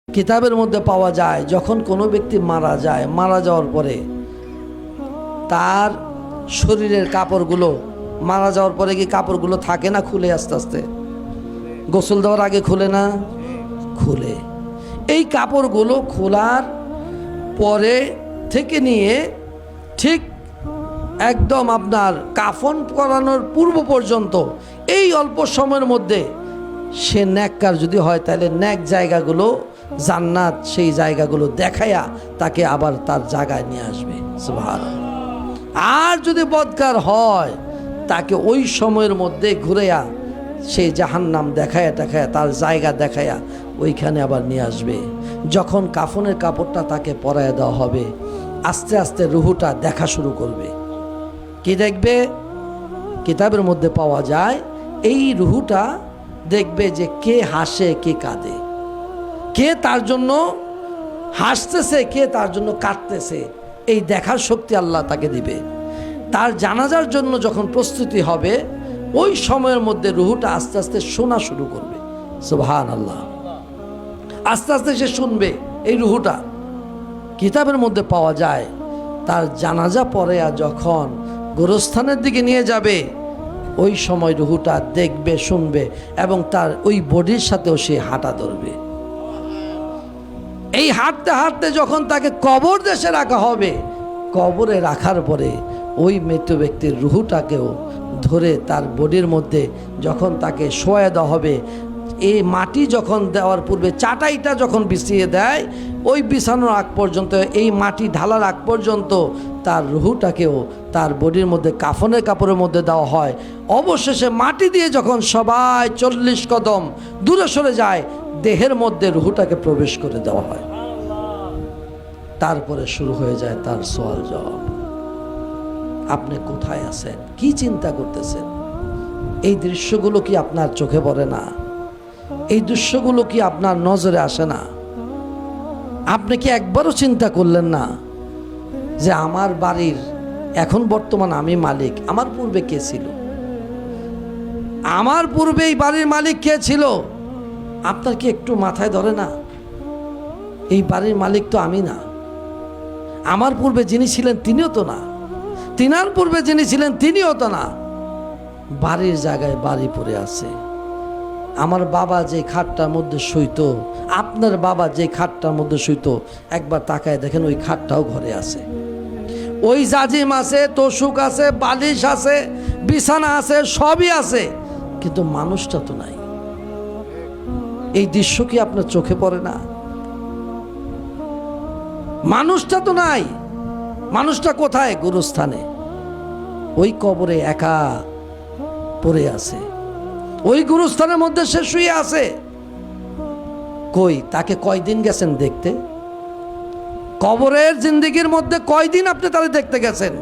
কিতাবের মধ্যে পাওয়া যায় যখন কোনো ব্যক্তি মারা যায়, মারা যাওয়ার পরে তার শরীরের কাপড়গুলো, মারা যাওয়ার পরে কি কাপড়গুলো থাকে না খুলে আস্তে আস্তে? গোসল দেওয়ার আগে খুলে না? খুলে। এই কাপড়গুলো খোলার পরে থেকে নিয়ে ঠিক একদম আপনার কাফন করানোর পূর্ব পর্যন্ত এই অল্প সময়ের মধ্যে সে নেককার যদি হয় তাহলে নেক জায়গাগুলো, জান্নাত সেই জায়গাগুলো দেখায়া তাকে আবার তার জায়গায় নিয়ে আসবে। সুবহানাল্লাহ। আর যদি বদকার হয় তাকে ওই সময়ের মধ্যে ঘুরেয়া সেই জাহান্নাম দেখায়া তার জায়গা দেখায়া ওইখানে আবার নিয়ে আসবে। যখন কাফনের কাপড়টা তাকে পরায় দেওয়া হবে, আস্তে আস্তে রুহুটা দেখা শুরু করবে। কি দেখবে? কিতাবের মধ্যে পাওয়া যায় এই রুহুটা দেখবে যে কে হাসে কে কাঁদে, কে তার জন্য হাসতেছে কে তার জন্য কাঁদতেছে, এই দেখার শক্তি আল্লাহ তাকে দিবে। তার জানাজার জন্য যখন প্রস্তুতি হবে ওই সময়ের মধ্যে রুহুটা আস্তে আস্তে শোনা শুরু করবে। সুবহানাল্লাহ। আস্তে আস্তে সে শুনবে। এই রুহুটা কিতাবের মধ্যে পাওয়া যায় তার জানাজা পড়ে যখন গোরস্থানের দিকে নিয়ে যাবে ওই সময় রুহুটা দেখবে, শুনবে এবং তার ওই বডির সাথেও সে হাঁটা ধরবে। এই হাঁটতে হাঁটতে যখন তাকে কবর দেশে রাখা হবে, কবরে রাখার পরে ওই মৃত ব্যক্তির রুহুটাকেও ধরে তার বডির মধ্যে যখন তাকে শোয়া দেওয়া হবে, এই মাটি যখন দেওয়ার পূর্বে চাটাইটা যখন বিছিয়ে দেয়, ওই বিছানোর আগ পর্যন্ত, এই মাটি ঢালার আগ পর্যন্ত তার রুহুটাকেও তার বডির মধ্যে কাফনের কাপড়ের মধ্যে দেওয়া হয়। অবশেষে মাটি দিয়ে যখন সবাই 40 কদম দূরে সরে যায়, দেহের মধ্যে রুহুটাকে প্রবেশ করে দেওয়া হয়। তারপরে শুরু হয়ে যায় তার সওয়াল জবাব। আপনি কোথায় আছেন? কি চিন্তা করতেছেন? এই দৃশ্যগুলো কি আপনার চোখে পড়ে না? এই দৃশ্যগুলো কি আপনার নজরে আসে না? আপনি কি একবারও চিন্তা করলেন না যে আমার বাড়ির এখন বর্তমান আমি মালিক, আমার পূর্বে কে ছিল? আমার পূর্বে এই বাড়ির মালিক কে ছিল? আপনার কি একটু মাথায় ধরে না? এই বাড়ির মালিক তো আমি না। আমার পূর্বে যিনি ছিলেন তিনিও তো না, তিনার পূর্বে যিনি ছিলেন তিনিও তো না। বাড়ির জায়গায় বাড়ি পড়ে আছে। আমার বাবা যে খাটটার মধ্যে শুইতো, আপনার বাবা যে খাটটার মধ্যে শুইতো, একবার তাকায় দেখেন ওই খাটটাও ঘরে আছে। ওই জাজিম আছে, তোষক আছে, বালিশ আছে, বিছানা আছে, সবই আছে, কিন্তু মানুষটা তো নাই। এই দৃশ্য কি আপনার চোখে পড়ে না? মানুষটা তো নাই। মানুষটা কোথায়? গুরুস্থানে, ওই কবরে একা পড়ে আছে। ওই গুরুস্থানের মধ্যে সে শুয়ে আছে। কই তাকে কয়দিন গেছেন দেখতে? কবরের জিন্দেগির মধ্যে কয়দিন আপনি তাকে দেখতে গেছেন?